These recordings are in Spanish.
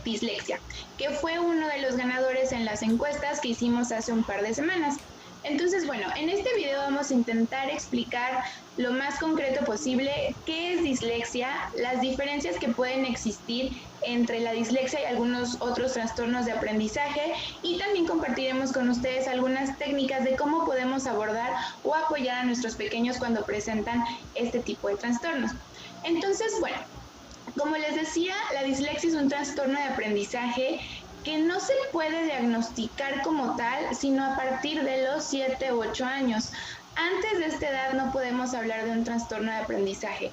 dislexia, que fue uno de los ganadores en las encuestas que hicimos hace un par de semanas. Entonces, bueno, en este video vamos a intentar explicar lo más concreto posible qué es dislexia, las diferencias que pueden existir entre la dislexia y algunos otros trastornos de aprendizaje, y también compartiremos con ustedes algunas técnicas de cómo podemos abordar o apoyar a nuestros pequeños cuando presentan este tipo de trastornos. Entonces, bueno, como les decía, la dislexia es un trastorno de aprendizaje que no se puede diagnosticar como tal, sino a partir de los 7 u 8 años. Antes de esta edad no podemos hablar de un trastorno de aprendizaje.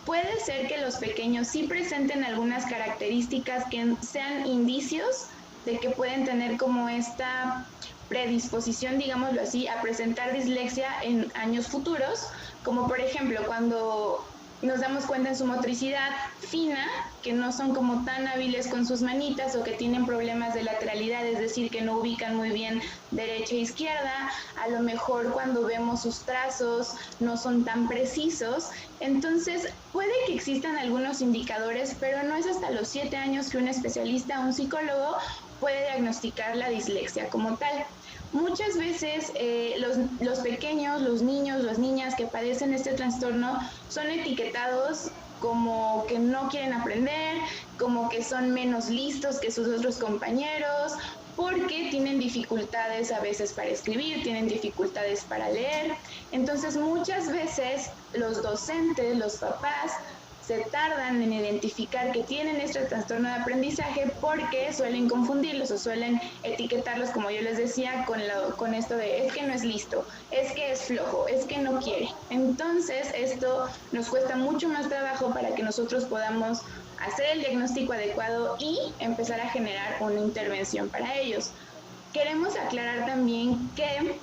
Puede ser que los pequeños sí presenten algunas características que sean indicios de que pueden tener como esta predisposición, digámoslo así, a presentar dislexia en años futuros, como por ejemplo cuando nos damos cuenta en su motricidad fina, que no son como tan hábiles con sus manitas o que tienen problemas de lateralidad, es decir, que no ubican muy bien derecha e izquierda, a lo mejor cuando vemos sus trazos no son tan precisos. Entonces puede que existan algunos indicadores, pero no es hasta los 7 años que un especialista, un psicólogo, puede diagnosticar la dislexia como tal. Muchas veces los pequeños, los niños, las niñas que padecen este trastorno son etiquetados como que no quieren aprender, como que son menos listos que sus otros compañeros, porque tienen dificultades a veces para escribir, tienen dificultades para leer. Entonces muchas veces los docentes, los papás, se tardan en identificar que tienen este trastorno de aprendizaje porque suelen confundirlos o suelen etiquetarlos, como yo les decía, con esto de es que no es listo, es que es flojo, es que no quiere. Entonces esto nos cuesta mucho más trabajo para que nosotros podamos hacer el diagnóstico adecuado y empezar a generar una intervención para ellos. Queremos aclarar también que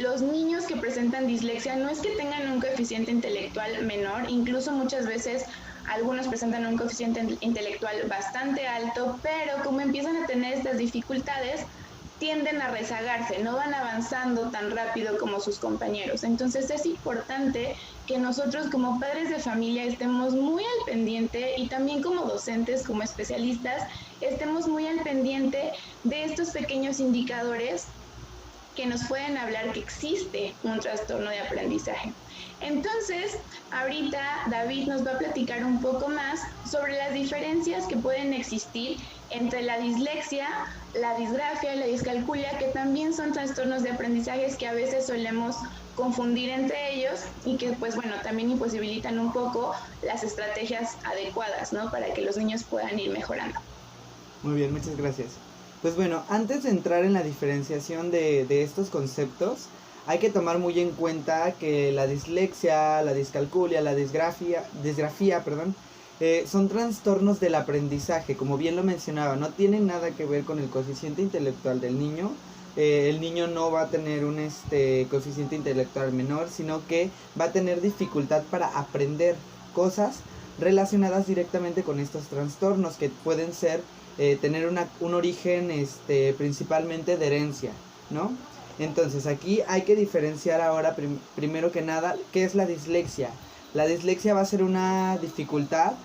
los niños que presentan dislexia no es que tengan un coeficiente intelectual menor, incluso muchas veces algunos presentan un coeficiente intelectual bastante alto, pero como empiezan a tener estas dificultades, tienden a rezagarse, no van avanzando tan rápido como sus compañeros. Entonces es importante que nosotros como padres de familia estemos muy al pendiente, y también como docentes, como especialistas, estemos muy al pendiente de estos pequeños indicadores que nos pueden hablar que existe un trastorno de aprendizaje. Entonces, ahorita David nos va a platicar un poco más sobre las diferencias que pueden existir entre la dislexia, la disgrafia y la discalculia, que también son trastornos de aprendizajes que a veces solemos confundir entre ellos y que, pues bueno, también imposibilitan un poco las estrategias adecuadas, ¿no? Para que los niños puedan ir mejorando. Muy bien, muchas gracias. Pues bueno, antes de entrar en la diferenciación de estos conceptos, hay que tomar muy en cuenta que la dislexia, la discalculia, la disgrafía, son trastornos del aprendizaje, como bien lo mencionaba, no tienen nada que ver con el coeficiente intelectual del niño. El niño no va a tener un coeficiente intelectual menor, sino que va a tener dificultad para aprender cosas relacionadas directamente con estos trastornos, que pueden ser tener un origen principalmente de herencia, ¿no? Entonces aquí hay que diferenciar ahora primero que nada qué es la dislexia. La dislexia va a ser una dificultad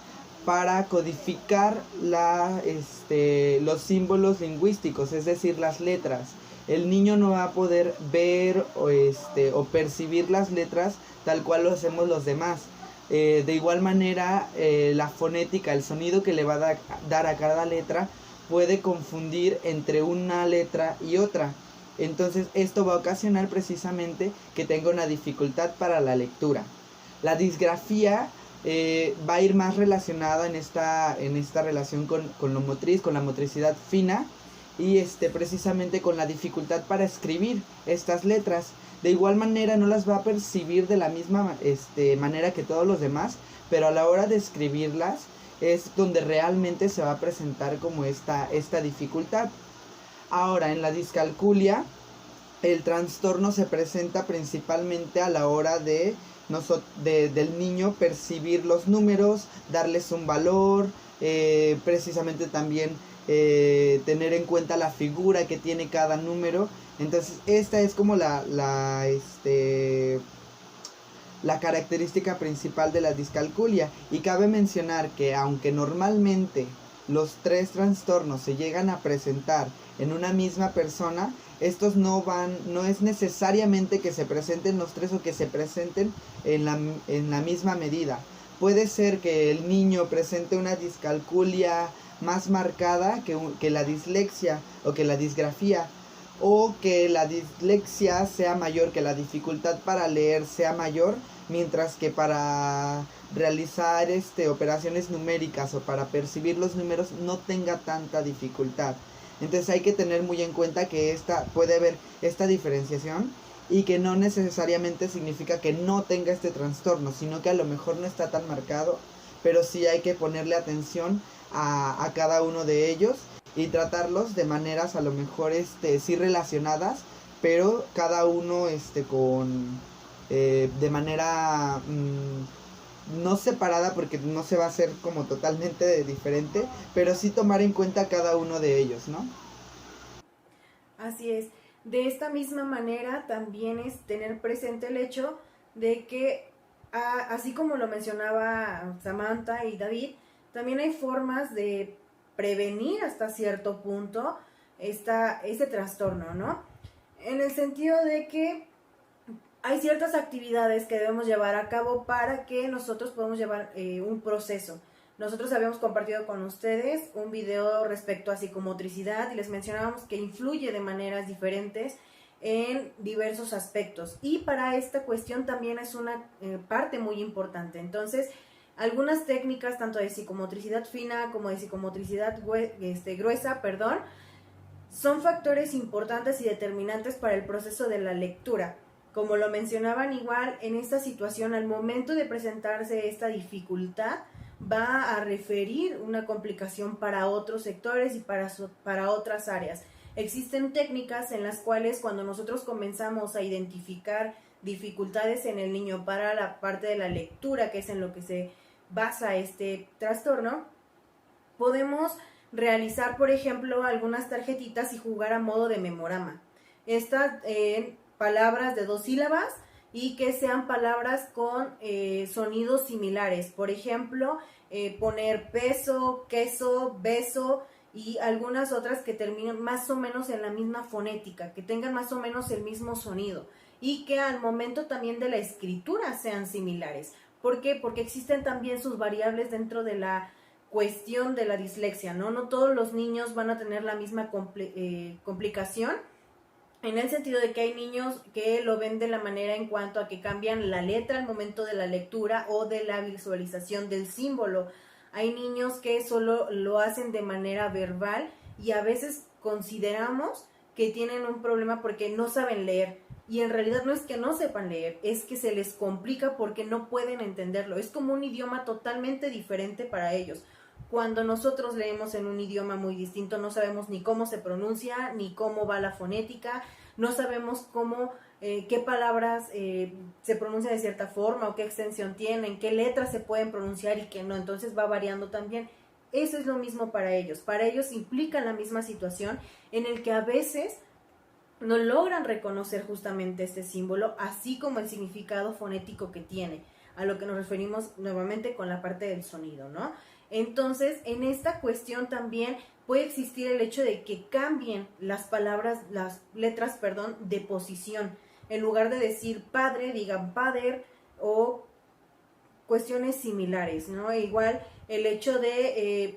para codificar los símbolos lingüísticos, es decir, las letras. El niño no va a poder ver o percibir las letras tal cual lo hacemos los demás. De igual manera, la fonética, el sonido que le va a dar a cada letra, puede confundir entre una letra y otra. Entonces esto va a ocasionar precisamente que tenga una dificultad para la lectura. La disgrafía va a ir más relacionada en esta relación con lo motriz, con la motricidad fina, y precisamente con la dificultad para escribir estas letras. De igual manera no las va a percibir de la misma manera que todos los demás, pero a la hora de escribirlas es donde realmente se va a presentar como esta dificultad. Ahora, en la discalculia, el trastorno se presenta principalmente a la hora del niño percibir los números, darles un valor, precisamente también tener en cuenta la figura que tiene cada número. Entonces esta es como la característica principal de la discalculia. Y cabe mencionar que aunque normalmente los 3 trastornos se llegan a presentar en una misma persona, estos no es necesariamente que se presenten los 3 o que se presenten en la misma medida. Puede ser que el niño presente una discalculia más marcada que la dislexia o que la disgrafía, o que la dislexia sea mayor, que la dificultad para leer sea mayor, mientras que para realizar operaciones numéricas o para percibir los números no tenga tanta dificultad. Entonces hay que tener muy en cuenta que puede haber esta diferenciación y que no necesariamente significa que no tenga este trastorno, sino que a lo mejor no está tan marcado, pero sí hay que ponerle atención a cada uno de ellos y tratarlos de maneras a lo mejor sí relacionadas, pero cada uno de manera no separada, porque no se va a hacer como totalmente diferente, pero sí tomar en cuenta cada uno de ellos, ¿no? Así es. De esta misma manera también es tener presente el hecho de que, así como lo mencionaba Samantha y David, también hay formas de prevenir hasta cierto punto ese trastorno, ¿no? En el sentido de que hay ciertas actividades que debemos llevar a cabo para que nosotros podamos llevar un proceso. Nosotros habíamos compartido con ustedes un video respecto a psicomotricidad y les mencionábamos que influye de maneras diferentes en diversos aspectos. Y para esta cuestión también es una parte muy importante. Entonces, algunas técnicas, tanto de psicomotricidad fina como de psicomotricidad gruesa, son factores importantes y determinantes para el proceso de la lectura. Como lo mencionaban igual, en esta situación, al momento de presentarse esta dificultad, va a referir una complicación para otros sectores y para otras áreas. Existen técnicas en las cuales cuando nosotros comenzamos a identificar dificultades en el niño para la parte de la lectura, que es en lo que se basa este trastorno, podemos realizar, por ejemplo, algunas tarjetitas y jugar a modo de memorama. Estas palabras de 2 sílabas y que sean palabras con sonidos similares. Por ejemplo, poner peso, queso, beso y algunas otras que terminen más o menos en la misma fonética, que tengan más o menos el mismo sonido y que al momento también de la escritura sean similares. ¿Por qué? Porque existen también sus variables dentro de la cuestión de la dislexia, ¿no? No todos los niños van a tener la misma complicación, en el sentido de que hay niños que lo ven de la manera en cuanto a que cambian la letra al momento de la lectura o de la visualización del símbolo. Hay niños que solo lo hacen de manera verbal y a veces consideramos que tienen un problema porque no saben leer. Y en realidad no es que no sepan leer, es que se les complica porque no pueden entenderlo. Es como un idioma totalmente diferente para ellos. Cuando nosotros leemos en un idioma muy distinto, no sabemos ni cómo se pronuncia, ni cómo va la fonética, no sabemos qué palabras se pronuncian de cierta forma o qué extensión tienen, qué letras se pueden pronunciar y qué no, entonces va variando también. Eso es lo mismo para ellos implica la misma situación en el que a veces no logran reconocer justamente este símbolo, así como el significado fonético que tiene, a lo que nos referimos nuevamente con la parte del sonido, ¿no? Entonces, en esta cuestión también puede existir el hecho de que cambien las letras, de posición. En lugar de decir padre, digan pader o cuestiones similares, ¿no? E igual el hecho de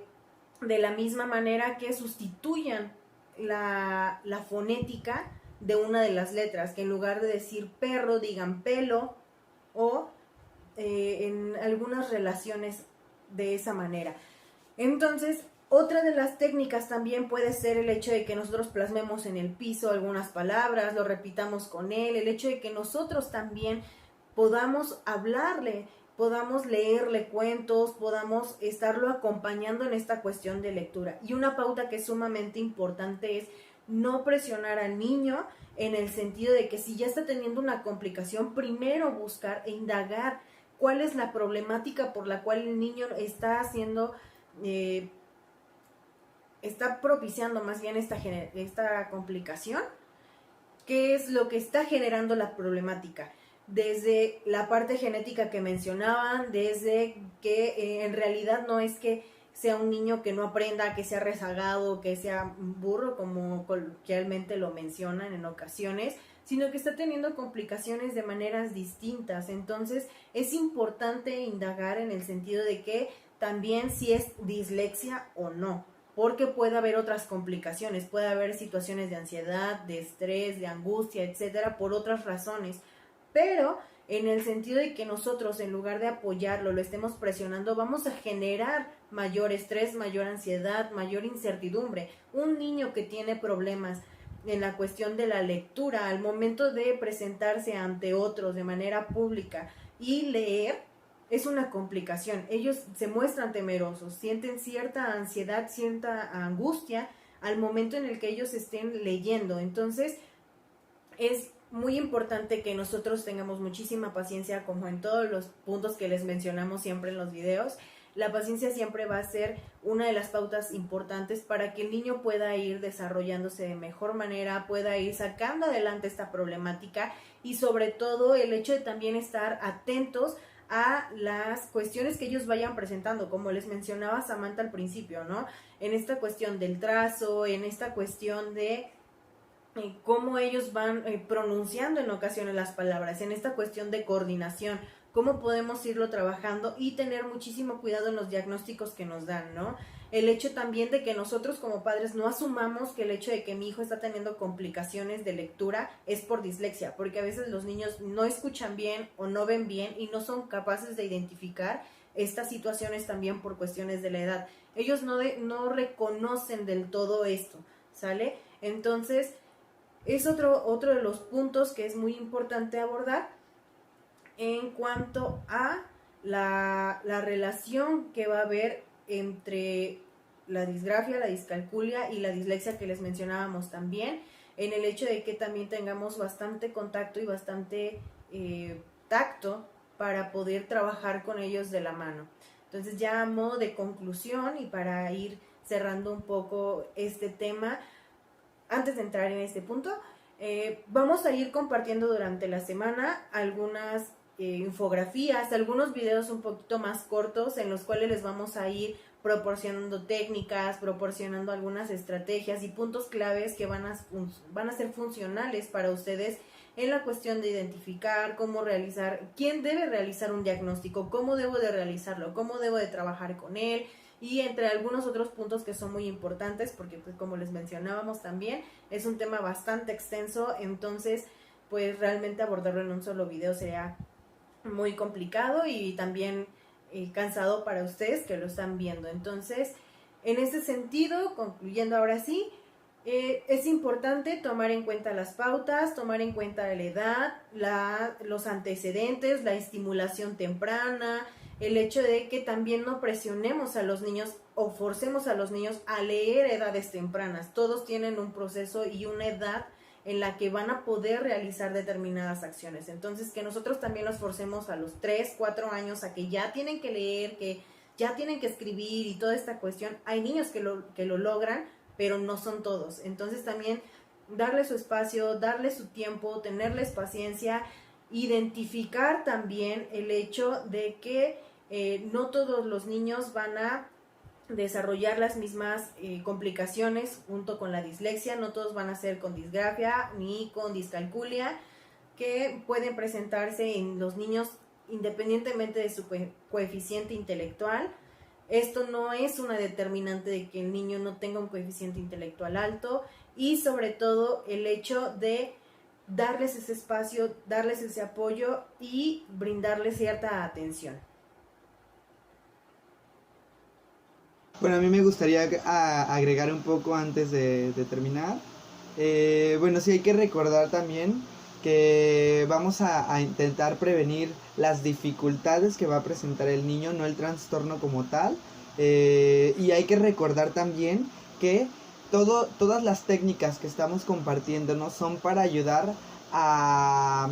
la misma manera que sustituyan la fonética de una de las letras, que en lugar de decir perro, digan pelo, o en algunas relaciones de esa manera. Entonces, otra de las técnicas también puede ser el hecho de que nosotros plasmemos en el piso algunas palabras, lo repitamos con él, el hecho de que nosotros también podamos hablarle, podamos leerle cuentos, podamos estarlo acompañando en esta cuestión de lectura. Y una pauta que es sumamente importante es no presionar al niño en el sentido de que si ya está teniendo una complicación, primero buscar e indagar cuál es la problemática por la cual el niño está haciendo, está propiciando más bien esta complicación, qué es lo que está generando la problemática. Desde la parte genética que mencionaban, desde que en realidad no es que sea un niño que no aprenda, que sea rezagado, que sea burro, como coloquialmente lo mencionan en ocasiones, sino que está teniendo complicaciones de maneras distintas. Entonces es importante indagar en el sentido de que también si es dislexia o no, porque puede haber otras complicaciones, puede haber situaciones de ansiedad, de estrés, de angustia, etcétera, por otras razones, pero en el sentido de que nosotros, en lugar de apoyarlo, lo estemos presionando, vamos a generar mayor estrés, mayor ansiedad, mayor incertidumbre. Un niño que tiene problemas en la cuestión de la lectura, al momento de presentarse ante otros de manera pública y leer, es una complicación. Ellos se muestran temerosos, sienten cierta ansiedad, cierta angustia al momento en el que ellos estén leyendo. Entonces, es muy importante que nosotros tengamos muchísima paciencia, como en todos los puntos que les mencionamos siempre en los videos. La paciencia siempre va a ser una de las pautas importantes para que el niño pueda ir desarrollándose de mejor manera, pueda ir sacando adelante esta problemática, y sobre todo el hecho de también estar atentos a las cuestiones que ellos vayan presentando, como les mencionaba Samantha al principio, ¿no? En esta cuestión del trazo, en esta cuestión de cómo ellos van pronunciando en ocasiones las palabras, en esta cuestión de coordinación, cómo podemos irlo trabajando y tener muchísimo cuidado en los diagnósticos que nos dan, ¿no? El hecho también de que nosotros como padres no asumamos que el hecho de que mi hijo está teniendo complicaciones de lectura es por dislexia, porque a veces los niños no escuchan bien o no ven bien y no son capaces de identificar estas situaciones también por cuestiones de la edad. Ellos no reconocen del todo esto, ¿sale? Entonces, es otro de los puntos que es muy importante abordar en cuanto a la relación que va a haber entre la disgrafia, la discalculia y la dislexia que les mencionábamos también, en el hecho de que también tengamos bastante contacto y bastante tacto para poder trabajar con ellos de la mano. Entonces, ya a modo de conclusión y para ir cerrando un poco este tema, antes de entrar en este punto, vamos a ir compartiendo durante la semana algunas infografías, algunos videos un poquito más cortos en los cuales les vamos a ir proporcionando técnicas, proporcionando algunas estrategias y puntos claves que van a ser funcionales para ustedes en la cuestión de identificar cómo realizar, quién debe realizar un diagnóstico, cómo debo de realizarlo, cómo debo de trabajar con él, y entre algunos otros puntos que son muy importantes, porque pues como les mencionábamos también, es un tema bastante extenso, entonces pues realmente abordarlo en un solo video sería muy complicado y también cansado para ustedes que lo están viendo. Entonces, en ese sentido, concluyendo ahora sí, es importante tomar en cuenta las pautas, tomar en cuenta la edad, los antecedentes, la estimulación temprana, el hecho de que también no presionemos a los niños o forcemos a los niños a leer a edades tempranas. Todos tienen un proceso y una edad en la que van a poder realizar determinadas acciones. Entonces, que nosotros también los forcemos a los 3, 4 años a que ya tienen que leer, que ya tienen que escribir y toda esta cuestión. Hay niños que lo logran, pero no son todos. Entonces, también darle su espacio, darle su tiempo, tenerles paciencia, identificar también el hecho de que no todos los niños van a desarrollar las mismas complicaciones junto con la dislexia, no todos van a ser con disgrafia ni con discalculia, que pueden presentarse en los niños independientemente de su coeficiente intelectual. Esto no es una determinante de que el niño no tenga un coeficiente intelectual alto, y sobre todo el hecho de darles ese espacio, darles ese apoyo y brindarles cierta atención. Bueno, a mí me gustaría agregar un poco antes de terminar. Bueno, sí hay que recordar también que vamos a intentar prevenir las dificultades que va a presentar el niño, no el trastorno como tal. Y hay que recordar también que todas las técnicas que estamos compartiendo no son para ayudar a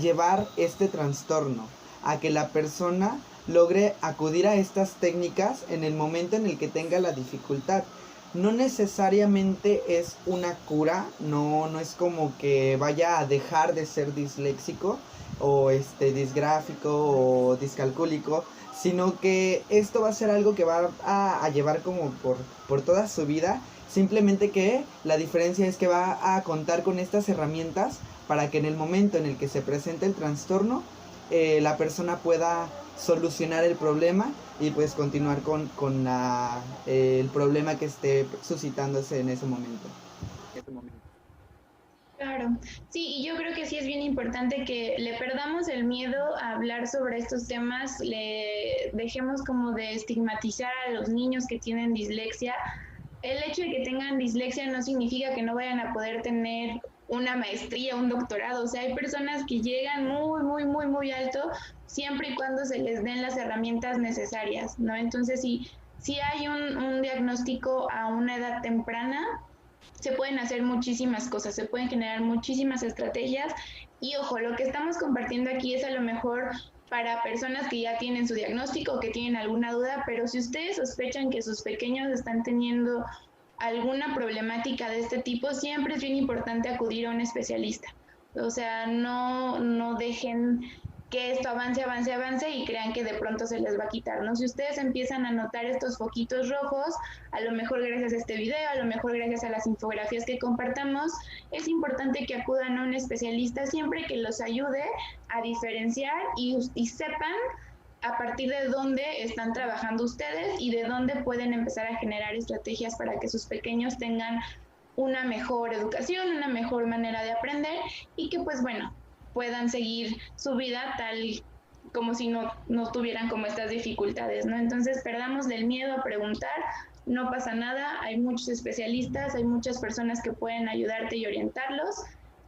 llevar este trastorno, a que la persona logre acudir a estas técnicas en el momento en el que tenga la dificultad. No necesariamente es una cura, no es como que vaya a dejar de ser disléxico o disgráfico o discalcúlico, sino que esto va a ser algo que va a llevar como por toda su vida. Simplemente que la diferencia es que va a contar con estas herramientas para que en el momento en el que se presente el trastorno, la persona pueda solucionar el problema y pues continuar con el problema que esté suscitándose en ese momento. Claro, sí, y yo creo que sí es bien importante que le perdamos el miedo a hablar sobre estos temas, le dejemos como de estigmatizar a los niños que tienen dislexia. El hecho de que tengan dislexia no significa que no vayan a poder tener una maestría, un doctorado. O sea, hay personas que llegan muy alto siempre y cuando se les den las herramientas necesarias, ¿no? Entonces, si hay un diagnóstico a una edad temprana, se pueden hacer muchísimas cosas, se pueden generar muchísimas estrategias y ojo, lo que estamos compartiendo aquí es a lo mejor para personas que ya tienen su diagnóstico o que tienen alguna duda, pero si ustedes sospechan que sus pequeños están teniendo alguna problemática de este tipo, siempre es bien importante acudir a un especialista. O sea, no dejen que esto avance y crean que de pronto se les va a quitar, ¿no? Si ustedes empiezan a notar estos foquitos rojos, a lo mejor gracias a este video, a lo mejor gracias a las infografías que compartamos, es importante que acudan a un especialista siempre que los ayude a diferenciar y sepan a partir de dónde están trabajando ustedes y de dónde pueden empezar a generar estrategias para que sus pequeños tengan una mejor educación, una mejor manera de aprender y que pues bueno, puedan seguir su vida tal como si no tuvieran como estas dificultades, ¿no? Entonces perdamos el miedo a preguntar, no pasa nada, hay muchos especialistas, hay muchas personas que pueden ayudarte y orientarlos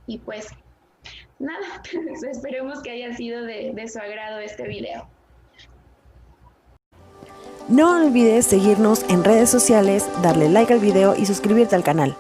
y pues nada, esperemos que haya sido de su agrado este video. No olvides seguirnos en redes sociales, darle like al video y suscribirte al canal.